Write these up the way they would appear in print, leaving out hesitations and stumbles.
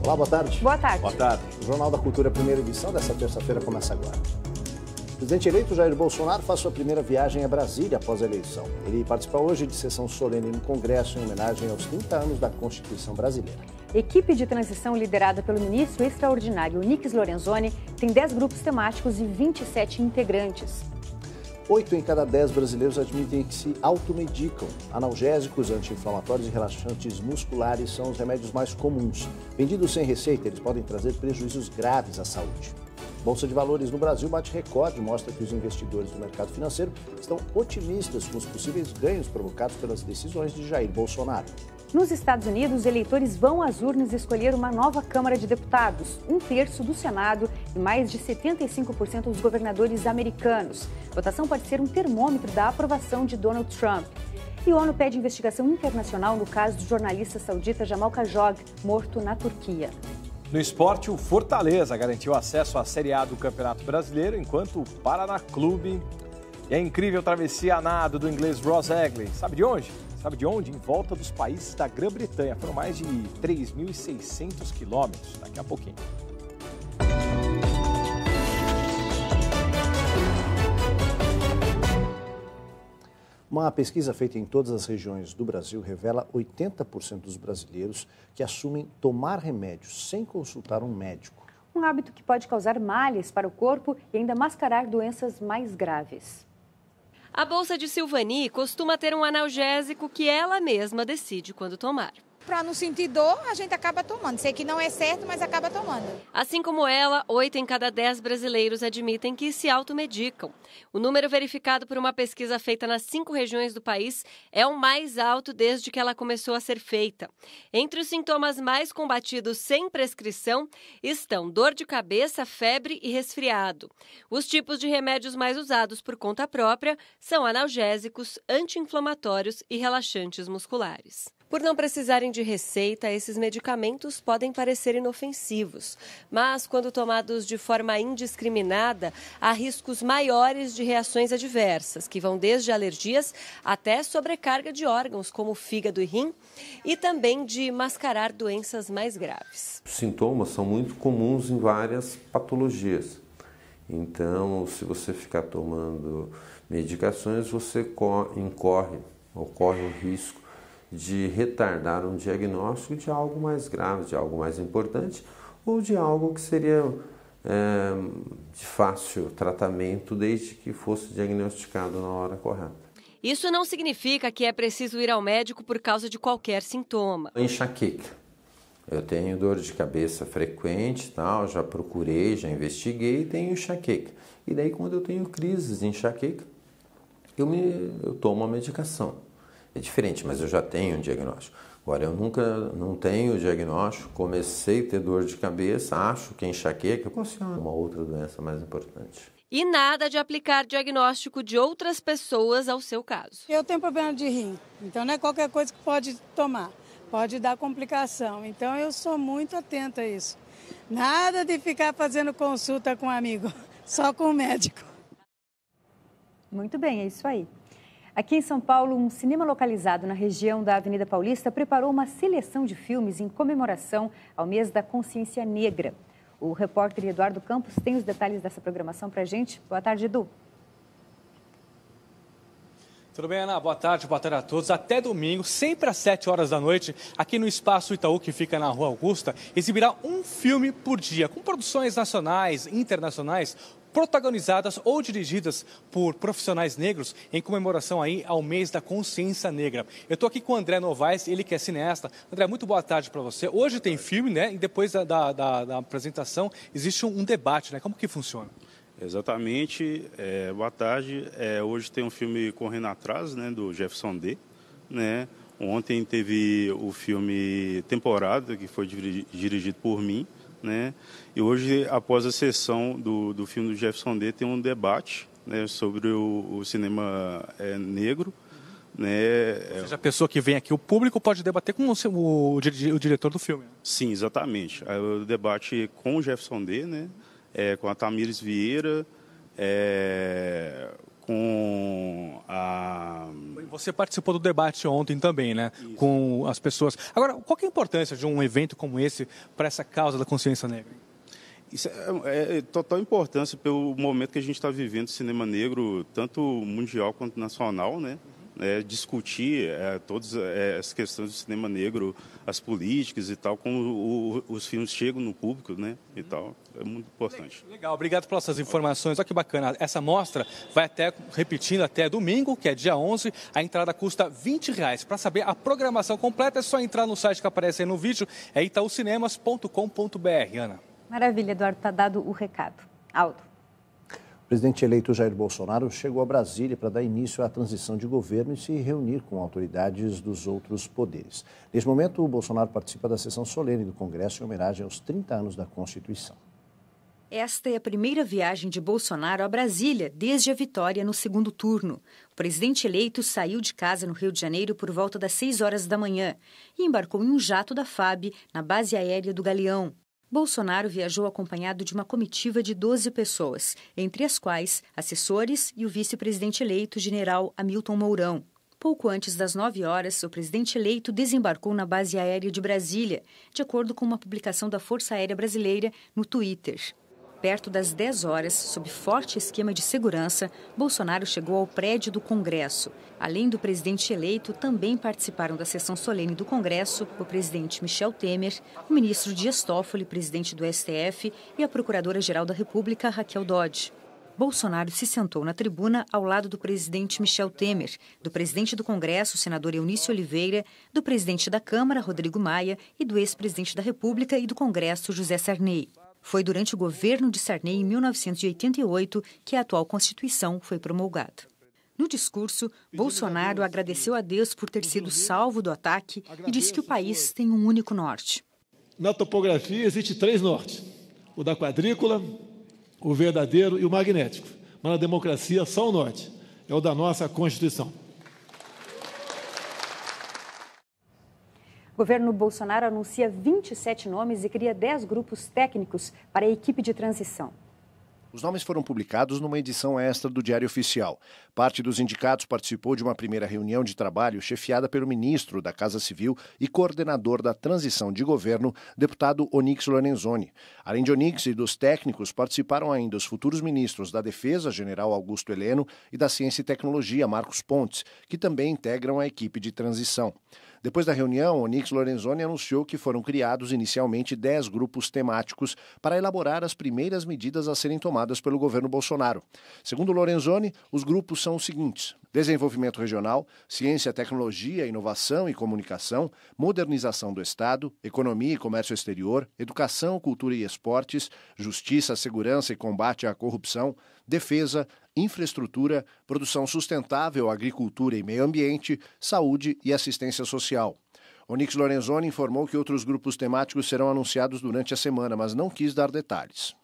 Olá, boa tarde. Boa tarde. Boa tarde. O Jornal da Cultura, primeira edição dessa terça-feira, começa agora. O presidente eleito Jair Bolsonaro faz sua primeira viagem a Brasília após a eleição. Ele participa hoje de sessão solene no Congresso em homenagem aos 30 anos da Constituição Brasileira. Equipe de transição liderada pelo ministro extraordinário Onyx Lorenzoni tem 10 grupos temáticos e 27 integrantes. 8 em cada 10 brasileiros admitem que se automedicam. Analgésicos, anti-inflamatórios e relaxantes musculares são os remédios mais comuns. Vendidos sem receita, eles podem trazer prejuízos graves à saúde. Bolsa de Valores no Brasil bate recorde e mostra que os investidores do mercado financeiro estão otimistas com os possíveis ganhos provocados pelas decisões de Jair Bolsonaro. Nos Estados Unidos, eleitores vão às urnas escolher uma nova Câmara de Deputados, 1/3 do Senado e mais de 75% dos governadores americanos. A votação pode ser um termômetro da aprovação de Donald Trump. E a ONU pede investigação internacional no caso do jornalista saudita Jamal Khashoggi, morto na Turquia. No esporte, o Fortaleza garantiu acesso à Série A do Campeonato Brasileiro, enquanto o Paraná Clube e a incrível travessia a nado do inglês Ross Egley. Sabe de onde? Em volta dos países da Grã-Bretanha. Foram mais de 3.600 quilômetros. Daqui a pouquinho. Uma pesquisa feita em todas as regiões do Brasil revela 80% dos brasileiros que assumem tomar remédios sem consultar um médico. Um hábito que pode causar males para o corpo e ainda mascarar doenças mais graves. A bolsa de Silvani costuma ter um analgésico que ela mesma decide quando tomar. Para não sentir dor, a gente acaba tomando. Sei que não é certo, mas acaba tomando. Assim como ela, 8 em cada 10 brasileiros admitem que se automedicam. O número verificado por uma pesquisa feita nas 5 regiões do país é o mais alto desde que ela começou a ser feita. Entre os sintomas mais combatidos sem prescrição estão dor de cabeça, febre e resfriado. Os tipos de remédios mais usados por conta própria são analgésicos, anti-inflamatórios e relaxantes musculares. Por não precisarem de receita, esses medicamentos podem parecer inofensivos, mas quando tomados de forma indiscriminada, há riscos maiores de reações adversas, que vão desde alergias até sobrecarga de órgãos, como fígado e rim, e também de mascarar doenças mais graves. Os sintomas são muito comuns em várias patologias. Então, se você ficar tomando medicações, você ocorre o risco de retardar um diagnóstico de algo mais grave, de algo mais importante ou de algo que seria de fácil tratamento desde que fosse diagnosticado na hora correta. Isso não significa que é preciso ir ao médico por causa de qualquer sintoma. Enxaqueca. Eu tenho dor de cabeça frequente, tal, já procurei, já investiguei e tenho enxaqueca. E daí quando eu tenho crises de enxaqueca, eu tomo a medicação. É diferente, mas eu já tenho um diagnóstico. Agora, eu não tenho diagnóstico, comecei a ter dor de cabeça, acho que é enxaqueca, posso ser uma outra doença mais importante. E nada de aplicar diagnóstico de outras pessoas ao seu caso. Eu tenho problema de rim, então não é qualquer coisa que pode tomar, pode dar complicação. Então eu sou muito atenta a isso. Nada de ficar fazendo consulta com um amigo, só com o médico. Muito bem, é isso aí. Aqui em São Paulo, um cinema localizado na região da Avenida Paulista preparou uma seleção de filmes em comemoração ao mês da Consciência Negra. O repórter Eduardo Campos tem os detalhes dessa programação para a gente. Boa tarde, Edu. Tudo bem, Ana? Boa tarde a todos. Até domingo, sempre às 7 horas da noite, aqui no Espaço Itaú, que fica na Rua Augusta, exibirá um filme por dia, com produções nacionais e internacionais, protagonizadas ou dirigidas por profissionais negros em comemoração aí ao mês da Consciência Negra. Eu estou aqui com o André Novaes, ele que é cineasta. André, muito boa tarde para você. Hoje tem filme, né? E depois da apresentação existe um debate, né? Como que funciona? Exatamente. Boa tarde. Hoje tem um filme Correndo Atrás, né? Do Jefferson D. Né? Ontem teve o filme Temporada, que foi dirigido por mim. Né? E hoje, após a sessão do filme do Jefferson D, tem um debate, né, sobre o cinema negro. Né? Ou seja, a pessoa que vem aqui, o público pode debater com o diretor do filme. Sim, exatamente. O debate com o Jefferson D, né? Com a Tamires Vieira, com a... Você participou do debate ontem também, né? Isso. Com as pessoas. Agora, qual que é a importância de um evento como esse para essa causa da consciência negra? Isso é total importância pelo momento que a gente está vivendo, cinema negro, tanto mundial quanto nacional, né? Discutir todas as questões do cinema negro, as políticas e tal, como os filmes chegam no público, né, e tal, é muito importante. Legal, obrigado pelas suas informações, olha que bacana, essa mostra vai repetindo até domingo, que é dia 11, a entrada custa R$20. Para saber a programação completa é só entrar no site que aparece aí no vídeo, é itaucinemas.com.br, Ana. Maravilha, Eduardo, está dado o recado. Aldo. O presidente eleito Jair Bolsonaro chegou a Brasília para dar início à transição de governo e se reunir com autoridades dos outros poderes. Neste momento, o Bolsonaro participa da sessão solene do Congresso em homenagem aos 30 anos da Constituição. Esta é a primeira viagem de Bolsonaro a Brasília desde a vitória no segundo turno. O presidente eleito saiu de casa no Rio de Janeiro por volta das 6 horas da manhã e embarcou em um jato da FAB na base aérea do Galeão. Bolsonaro viajou acompanhado de uma comitiva de 12 pessoas, entre as quais assessores e o vice-presidente eleito, general Hamilton Mourão. Pouco antes das 9 horas, o presidente eleito desembarcou na base aérea de Brasília, de acordo com uma publicação da Força Aérea Brasileira no Twitter. Perto das 10 horas, sob forte esquema de segurança, Bolsonaro chegou ao prédio do Congresso. Além do presidente eleito, também participaram da sessão solene do Congresso o presidente Michel Temer, o ministro Dias Toffoli, presidente do STF, e a procuradora-geral da República, Raquel Dodge. Bolsonaro se sentou na tribuna ao lado do presidente Michel Temer, do presidente do Congresso, senador Eunício Oliveira, do presidente da Câmara, Rodrigo Maia, e do ex-presidente da República e do Congresso, José Sarney. Foi durante o governo de Sarney, em 1988, que a atual Constituição foi promulgada. No discurso, Bolsonaro agradeceu a Deus por ter sido salvo do ataque e disse que o país tem um único norte. Na topografia existe 3 nortes: o da quadrícula, o verdadeiro e o magnético. Mas na democracia só o norte, é o da nossa Constituição. O governo Bolsonaro anuncia 27 nomes e cria 10 grupos técnicos para a equipe de transição. Os nomes foram publicados numa edição extra do Diário Oficial. Parte dos indicados participou de uma primeira reunião de trabalho chefiada pelo ministro da Casa Civil e coordenador da transição de governo, deputado Onyx Lorenzoni. Além de Onyx e dos técnicos, participaram ainda os futuros ministros da Defesa, general Augusto Heleno, e da Ciência e Tecnologia, Marcos Pontes, que também integram a equipe de transição. Depois da reunião, Onyx Lorenzoni anunciou que foram criados inicialmente 10 grupos temáticos para elaborar as primeiras medidas a serem tomadas pelo governo Bolsonaro. Segundo Lorenzoni, os grupos são os seguintes: desenvolvimento regional, ciência, tecnologia, inovação e comunicação, modernização do Estado, economia e comércio exterior, educação, cultura e esportes, justiça, segurança e combate à corrupção, defesa, infraestrutura, produção sustentável, agricultura e meio ambiente, saúde e assistência social. Onyx Lorenzoni informou que outros grupos temáticos serão anunciados durante a semana, mas não quis dar detalhes.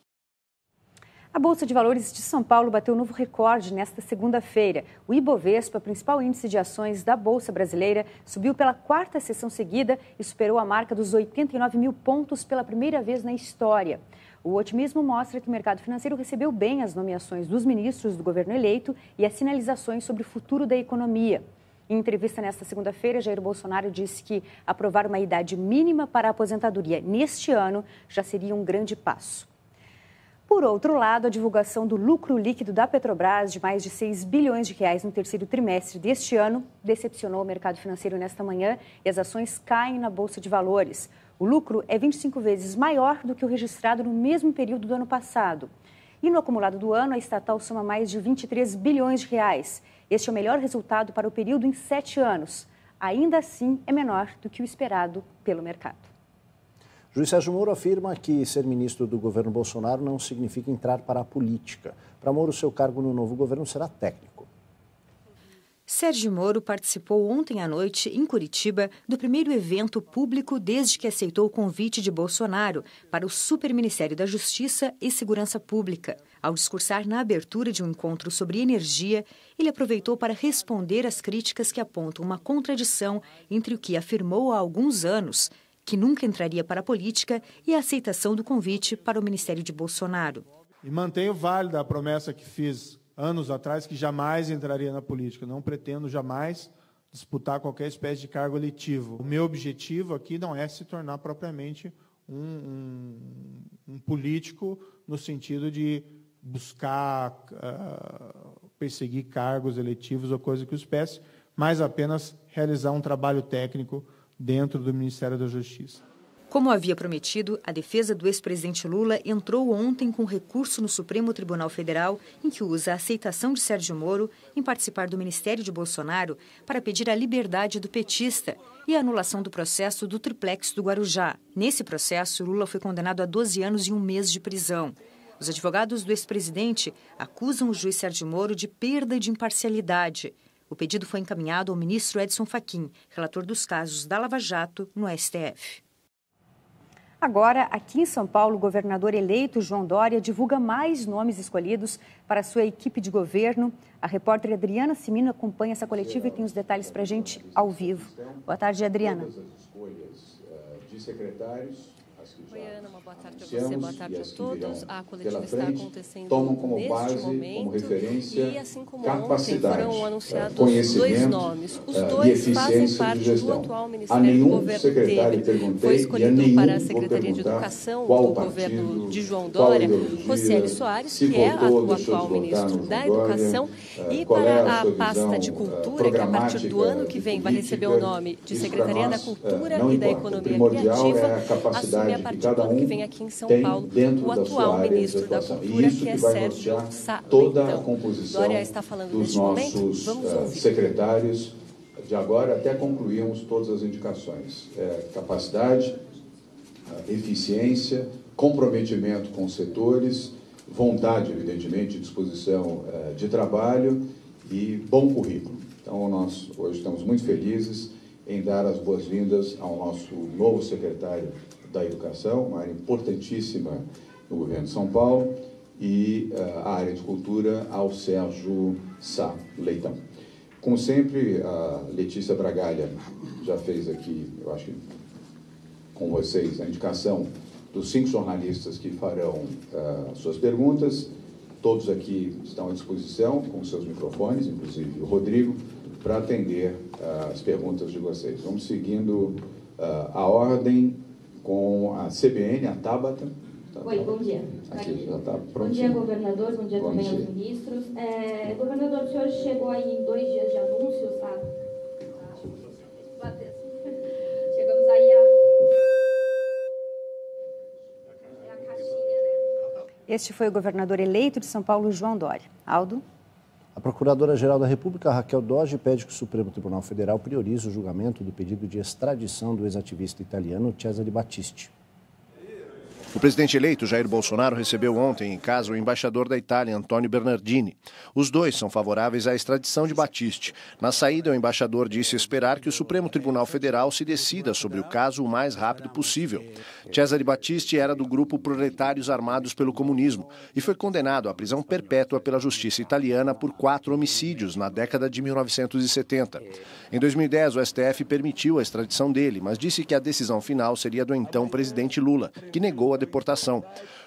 A Bolsa de Valores de São Paulo bateu novo recorde nesta segunda-feira. O Ibovespa, principal índice de ações da Bolsa Brasileira, subiu pela 4ª sessão seguida e superou a marca dos 89 mil pontos pela primeira vez na história. O otimismo mostra que o mercado financeiro recebeu bem as nomeações dos ministros do governo eleito e as sinalizações sobre o futuro da economia. Em entrevista nesta segunda-feira, Jair Bolsonaro disse que aprovar uma idade mínima para a aposentadoria neste ano já seria um grande passo. Por outro lado, a divulgação do lucro líquido da Petrobras de mais de 6 bilhões de reais no terceiro trimestre deste ano decepcionou o mercado financeiro nesta manhã e as ações caem na Bolsa de Valores. O lucro é 25 vezes maior do que o registrado no mesmo período do ano passado. E no acumulado do ano, a estatal soma mais de 23 bilhões de reais. Este é o melhor resultado para o período em 7 anos. Ainda assim, é menor do que o esperado pelo mercado. O juiz Sérgio Moro afirma que ser ministro do governo Bolsonaro não significa entrar para a política. Para Moro, seu cargo no novo governo será técnico. Sérgio Moro participou ontem à noite, em Curitiba, do primeiro evento público desde que aceitou o convite de Bolsonaro para o Superministério da Justiça e Segurança Pública. Ao discursar na abertura de um encontro sobre energia, ele aproveitou para responder às críticas que apontam uma contradição entre o que afirmou há alguns anos, que nunca entraria para a política, e a aceitação do convite para o Ministério de Bolsonaro. E mantenho válida a promessa que fiz anos atrás que jamais entraria na política. Não pretendo jamais disputar qualquer espécie de cargo eletivo. O meu objetivo aqui não é se tornar propriamente um político no sentido de buscar perseguir cargos eletivos ou coisa que os espécie, mas apenas realizar um trabalho técnico dentro do Ministério da Justiça. Como havia prometido, a defesa do ex-presidente Lula entrou ontem com recurso no Supremo Tribunal Federal, em que usa a aceitação de Sérgio Moro em participar do Ministério de Bolsonaro para pedir a liberdade do petista e a anulação do processo do triplex do Guarujá. Nesse processo, Lula foi condenado a 12 anos e 1 mês de prisão. Os advogados do ex-presidente acusam o juiz Sérgio Moro de perda de imparcialidade. O pedido foi encaminhado ao ministro Edson Fachin, relator dos casos da Lava Jato no STF. Agora, aqui em São Paulo, o governador eleito João Dória divulga mais nomes escolhidos para a sua equipe de governo. A repórter Adriana Cimino acompanha essa coletiva e tem os detalhes para a gente ao vivo. Boa tarde, Adriana. Oi, Ana, uma boa tarde a você, boa tarde a todos. A coletiva está acontecendo como neste base, momento como referência, e, assim como capacidade, ontem, foram anunciados dois nomes. Os dois fazem parte do atual Ministério do Governo Temer. Foi escolhido para a Secretaria de Educação do governo de João Dória, Rocieli Soares, que é o atual ministro da Educação, e para a pasta de Cultura, que a partir do ano que vem vai receber o nome de Secretaria da Cultura e da Economia Criativa, assume a partir do ano que vem aqui em São Paulo o atual ministro da Cultura, que é Sérgio Sá Leitão. Dória está falando neste momento, vamos ouvir. Secretários, de agora até concluímos todas as indicações. Capacidade, eficiência, comprometimento com os setores, vontade, evidentemente, disposição de trabalho e bom currículo. Então, nós hoje estamos muito felizes em dar as boas-vindas ao nosso novo secretário da Educação, uma área importantíssima no governo de São Paulo, e a área de Cultura ao Sérgio Sá Leitão. Como sempre, a Letícia Bragalha já fez aqui, eu acho que com vocês, a indicação dos 5 jornalistas que farão suas perguntas. Todos aqui estão à disposição com seus microfones, inclusive o Rodrigo, para atender as perguntas de vocês. Vamos seguindo a ordem com a CBN, a Tabata. Oi, bom dia. Aqui já está pronto. Bom dia, governador. Bom dia também aos ministros. Governador, o senhor chegou aí em 2 dias de anúncios, tá? Chegamos aí a caixinha, né? Este foi o governador eleito de São Paulo, João Dória. Aldo? A Procuradora-Geral da República, Raquel Dodge, pede que o Supremo Tribunal Federal priorize o julgamento do pedido de extradição do ex-ativista italiano Cesare Battisti. O presidente eleito, Jair Bolsonaro, recebeu ontem em casa o embaixador da Itália, Antonio Bernardini. Os dois são favoráveis à extradição de Battisti. Na saída, o embaixador disse esperar que o Supremo Tribunal Federal se decida sobre o caso o mais rápido possível. Cesare Battisti era do grupo Proletários Armados pelo Comunismo e foi condenado à prisão perpétua pela justiça italiana por 4 homicídios na década de 1970. Em 2010, o STF permitiu a extradição dele, mas disse que a decisão final seria do então presidente Lula, que negou a deportação.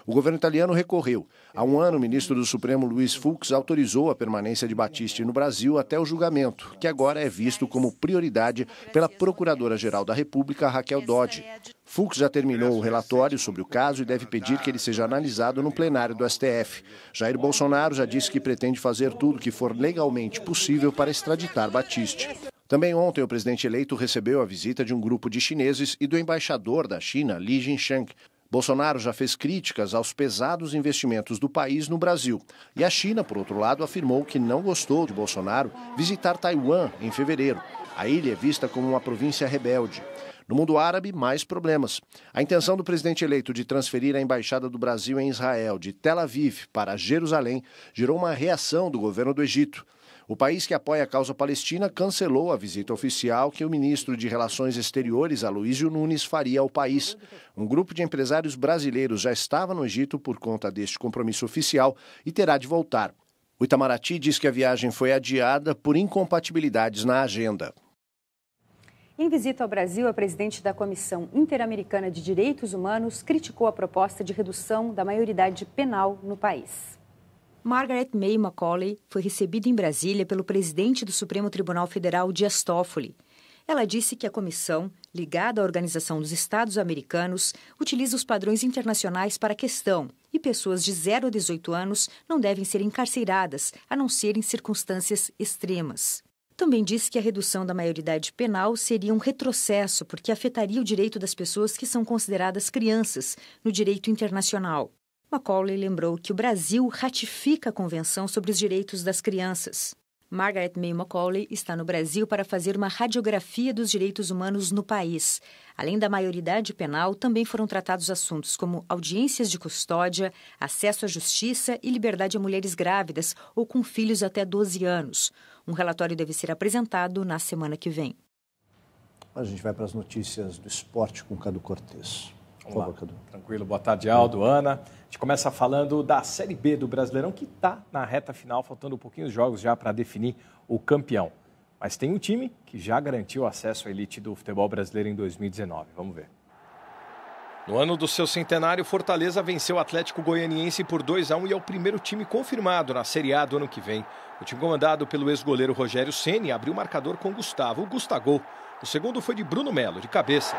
O governo italiano recorreu. Há um ano, o ministro do Supremo, Luiz Fux, autorizou a permanência de Battisti no Brasil até o julgamento, que agora é visto como prioridade pela Procuradora-Geral da República, Raquel Dodge. Fux já terminou o relatório sobre o caso e deve pedir que ele seja analisado no plenário do STF. Jair Bolsonaro já disse que pretende fazer tudo o que for legalmente possível para extraditar Battisti. Também ontem, o presidente eleito recebeu a visita de um grupo de chineses e do embaixador da China, Li Jinsheng. Bolsonaro já fez críticas aos pesados investimentos do país no Brasil. E a China, por outro lado, afirmou que não gostou de Bolsonaro visitar Taiwan em fevereiro. A ilha é vista como uma província rebelde. No mundo árabe, mais problemas. A intenção do presidente eleito de transferir a embaixada do Brasil em Israel de Tel Aviv para Jerusalém gerou uma reação do governo do Egito. O país que apoia a causa palestina cancelou a visita oficial que o ministro de Relações Exteriores, Aloysio Nunes, faria ao país. Um grupo de empresários brasileiros já estava no Egito por conta deste compromisso oficial e terá de voltar. O Itamaraty diz que a viagem foi adiada por incompatibilidades na agenda. Em visita ao Brasil, a presidente da Comissão Interamericana de Direitos Humanos criticou a proposta de redução da maioridade penal no país. Margaret May Macaulay foi recebida em Brasília pelo presidente do Supremo Tribunal Federal, Dias Toffoli. Ela disse que a comissão, ligada à Organização dos Estados Americanos, utiliza os padrões internacionais para a questão e pessoas de 0 a 18 anos não devem ser encarceradas, a não ser em circunstâncias extremas. Também disse que a redução da maioridade penal seria um retrocesso porque afetaria o direito das pessoas que são consideradas crianças no direito internacional. Macaulay lembrou que o Brasil ratifica a Convenção sobre os Direitos das Crianças. Margaret May Macaulay está no Brasil para fazer uma radiografia dos direitos humanos no país. Além da maioridade penal, também foram tratados assuntos como audiências de custódia, acesso à justiça e liberdade a mulheres grávidas ou com filhos até 12 anos. Um relatório deve ser apresentado na semana que vem. A gente vai para as notícias do esporte com Cadu Cortez. Por favor, Cadu. Tranquilo, boa tarde, Aldo, Ana. A gente começa falando da Série B do Brasileirão, que está na reta final, faltando um pouquinho de jogos já para definir o campeão. Mas tem um time que já garantiu acesso à elite do futebol brasileiro em 2019. Vamos ver. No ano do seu centenário, Fortaleza venceu o Atlético Goianiense por 2-1 e é o primeiro time confirmado na Série A do ano que vem. O time comandado pelo ex-goleiro Rogério Ceni abriu o marcador com Gustavo, o Gustagol. O segundo foi de Bruno Melo, de cabeça.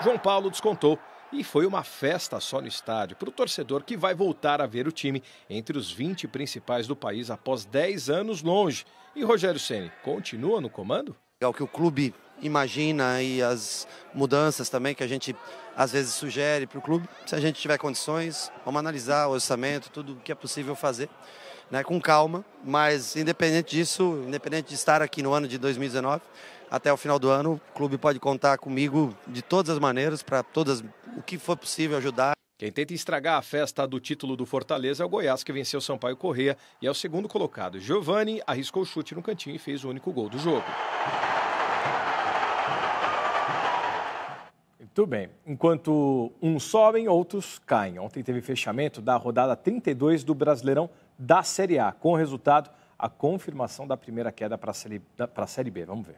João Paulo descontou e foi uma festa só no estádio para o torcedor que vai voltar a ver o time entre os 20 principais do país após 10 anos longe. E Rogério Ceni continua no comando? É o que o clube imagina e as mudanças também que a gente às vezes sugere para o clube. Se a gente tiver condições, vamos analisar o orçamento, tudo o que é possível fazer, né, com calma, mas independente disso, independente de estar aqui no ano de 2019, até o final do ano, o clube pode contar comigo de todas as maneiras, para todas o que for possível ajudar. Quem tenta estragar a festa do título do Fortaleza é o Goiás, que venceu Sampaio Corrêa e é o segundo colocado. Giovani arriscou o chute no cantinho e fez o único gol do jogo. Muito bem. Enquanto uns sobem, outros caem. Ontem teve fechamento da rodada 32 do Brasileirão da Série A. Com o resultado, a confirmação da primeira queda para a Série B. Vamos ver.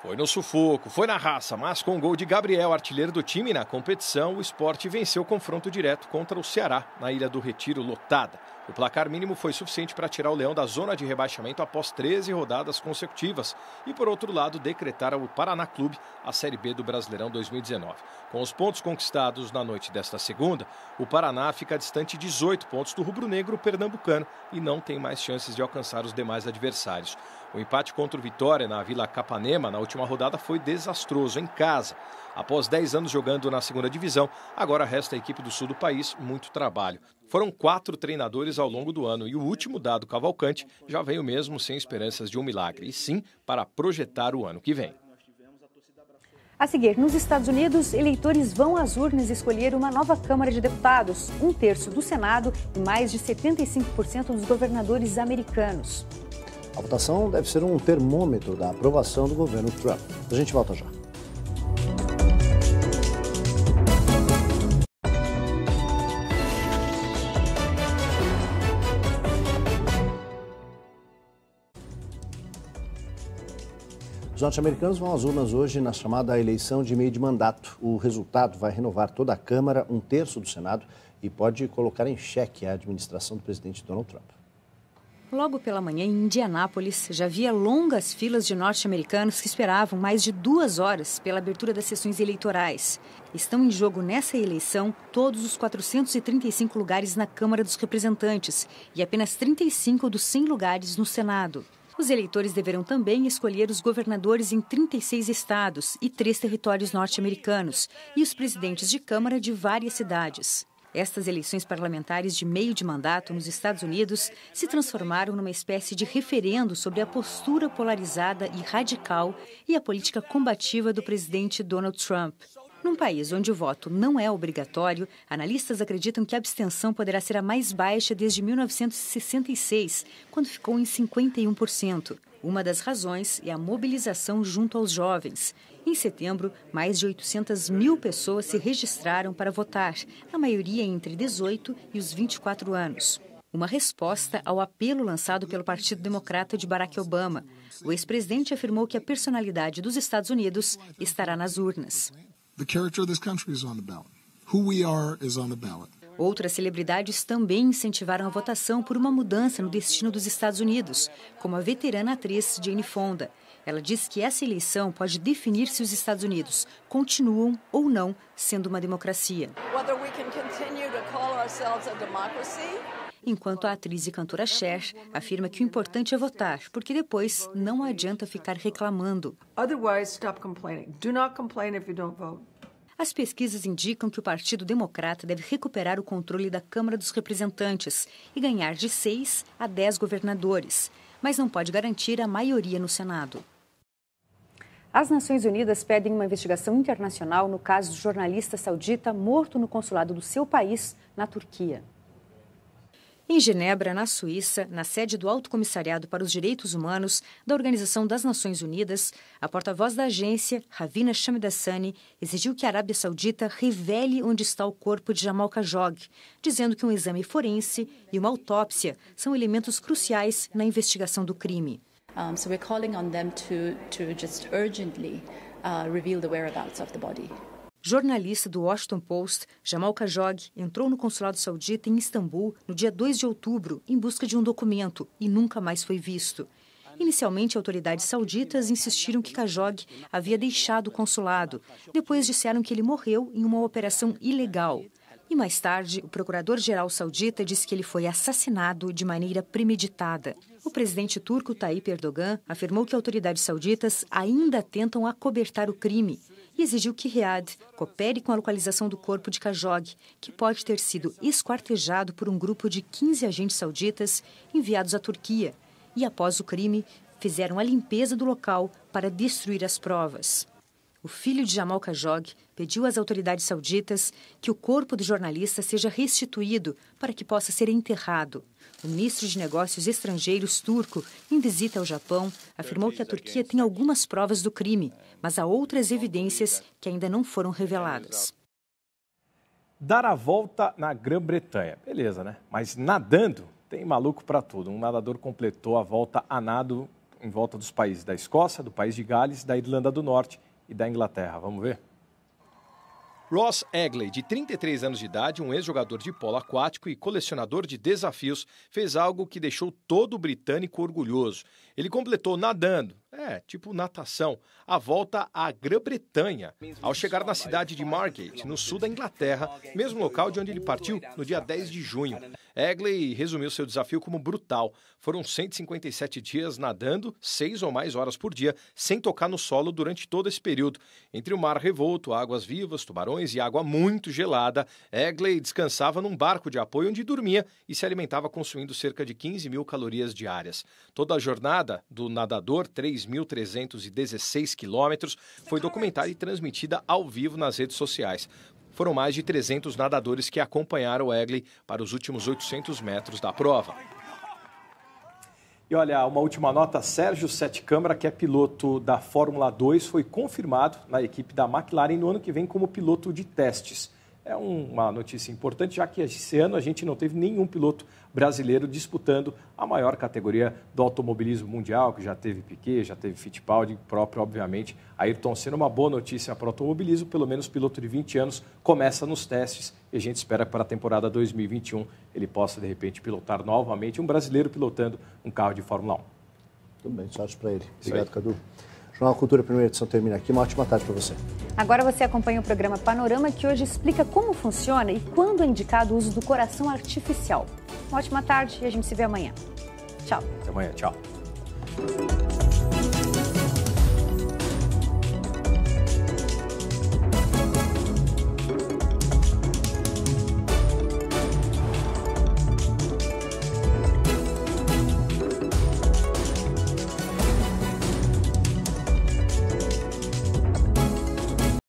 Foi no sufoco, foi na raça, mas com o gol de Gabriel, artilheiro do time na competição, o Sport venceu o confronto direto contra o Ceará, na Ilha do Retiro, lotada. O placar mínimo foi suficiente para tirar o Leão da zona de rebaixamento após 13 rodadas consecutivas e, por outro lado, decretar ao Paraná Clube a Série B do Brasileirão 2019. Com os pontos conquistados na noite desta segunda, o Paraná fica distante 18 pontos do rubro-negro pernambucano e não tem mais chances de alcançar os demais adversários. O empate contra o Vitória na Vila Capanema na última rodada foi desastroso em casa. Após 10 anos jogando na segunda divisão, agora resta a equipe do sul do país muito trabalho. Foram 4 treinadores ao longo do ano e o último, Dado Cavalcante, já veio mesmo sem esperanças de um milagre, e sim para projetar o ano que vem. A seguir, nos Estados Unidos, eleitores vão às urnas escolher uma nova Câmara de Deputados, 1/3 do Senado e mais de 75% dos governadores americanos. A votação deve ser um termômetro da aprovação do governo Trump. A gente volta já. Os norte-americanos vão às urnas hoje na chamada eleição de meio de mandato. O resultado vai renovar toda a Câmara, 1/3 do Senado e pode colocar em xeque a administração do presidente Donald Trump. Logo pela manhã, em Indianápolis, já havia longas filas de norte-americanos que esperavam mais de 2 horas pela abertura das sessões eleitorais. Estão em jogo nessa eleição todos os 435 lugares na Câmara dos Representantes e apenas 35 dos 100 lugares no Senado. Os eleitores deverão também escolher os governadores em 36 estados e 3 territórios norte-americanos e os presidentes de Câmara de várias cidades. Estas eleições parlamentares de meio de mandato nos Estados Unidos se transformaram numa espécie de referendo sobre a postura polarizada e radical e a política combativa do presidente Donald Trump. Num país onde o voto não é obrigatório, analistas acreditam que a abstenção poderá ser a mais baixa desde 1966, quando ficou em 51%. Uma das razões é a mobilização junto aos jovens. Em setembro, mais de 800 mil pessoas se registraram para votar, a maioria entre 18 e os 24 anos. Uma resposta ao apelo lançado pelo Partido Democrata de Barack Obama. O ex-presidente afirmou que a personalidade dos Estados Unidos estará nas urnas. The character of this country is on the ballot. Who we are is on the ballot. Outras celebridades também incentivaram a votação por uma mudança no destino dos Estados Unidos, como a veterana atriz Jane Fonda. Ela diz que essa eleição pode definir se os Estados Unidos continuam ou não sendo uma democracia. Enquanto a atriz e cantora Cher afirma que o importante é votar, porque depois não adianta ficar reclamando. Otherwise, stop complaining. Do not complain if you don't vote. As pesquisas indicam que o Partido Democrata deve recuperar o controle da Câmara dos Representantes e ganhar de 6 a 10 governadores, mas não pode garantir a maioria no Senado. As Nações Unidas pedem uma investigação internacional no caso do jornalista saudita morto no consulado do seu país, na Turquia. Em Genebra, na Suíça, na sede do Alto Comissariado para os Direitos Humanos da Organização das Nações Unidas, a porta-voz da agência, Ravina Shamdasani, exigiu que a Arábia Saudita revele onde está o corpo de Jamal Khashoggi, dizendo que um exame forense e uma autópsia são elementos cruciais na investigação do crime. So we're calling on them to just urgently reveal the whereabouts of the body. Jornalista do Washington Post, Jamal Khashoggi entrou no consulado saudita em Istambul no dia 2 de outubro em busca de um documento e nunca mais foi visto. Inicialmente, autoridades sauditas insistiram que Khashoggi havia deixado o consulado. Depois disseram que ele morreu em uma operação ilegal. E mais tarde, o procurador-geral saudita disse que ele foi assassinado de maneira premeditada. O presidente turco Tayyip Erdogan afirmou que autoridades sauditas ainda tentam acobertar o crime e exigiu que Riad coopere com a localização do corpo de Khashoggi, que pode ter sido esquartejado por um grupo de 15 agentes sauditas enviados à Turquia. E após o crime, fizeram a limpeza do local para destruir as provas. O filho de Jamal Khashoggi pediu às autoridades sauditas que o corpo do jornalista seja restituído para que possa ser enterrado. O ministro de Negócios Estrangeiros turco, em visita ao Japão, afirmou que a Turquia tem algumas provas do crime, mas há outras evidências que ainda não foram reveladas. Dar a volta na Grã-Bretanha. Beleza, né? Mas nadando tem maluco para tudo. Um nadador completou a volta a nado em volta dos países da Escócia, do país de Gales, da Irlanda do Norte e da Inglaterra. Vamos ver? Ross Egley, de 33 anos de idade, um ex-jogador de polo aquático e colecionador de desafios, fez algo que deixou todo britânico orgulhoso. Ele completou nadando, tipo natação, a volta à Grã-Bretanha, ao chegar na cidade de Margate, no sul da Inglaterra, mesmo local de onde ele partiu no dia 10 de junho. Egley resumiu seu desafio como brutal. Foram 157 dias nadando, 6 ou mais horas por dia, sem tocar no solo durante todo esse período. Entre o mar revolto, águas vivas, tubarões e água muito gelada, Egley descansava num barco de apoio onde dormia e se alimentava consumindo cerca de 15 mil calorias diárias. Toda a jornada do nadador, 3.316 quilômetros, foi documentada e transmitida ao vivo nas redes sociais. Foram mais de 300 nadadores que acompanharam Egley para os últimos 800 metros da prova. E olha, uma última nota, Sérgio Sete Câmara, que é piloto da Fórmula 2, foi confirmado na equipe da McLaren no ano que vem como piloto de testes. É uma notícia importante, já que esse ano a gente não teve nenhum piloto brasileiro disputando a maior categoria do automobilismo mundial, que já teve Piquet, já teve Fittipaldi, próprio, obviamente, Ayrton Senna. Uma boa notícia para o automobilismo, pelo menos piloto de 20 anos começa nos testes e a gente espera que para a temporada 2021 ele possa, de repente, pilotar novamente um brasileiro pilotando um carro de Fórmula 1. Tudo bem, sorte para ele. Obrigado, Cadu. Jornal Cultura, primeira edição termina aqui. Uma ótima tarde para você. Agora você acompanha o programa Panorama, que hoje explica como funciona e quando é indicado o uso do coração artificial. Uma ótima tarde e a gente se vê amanhã. Tchau. Até amanhã, tchau.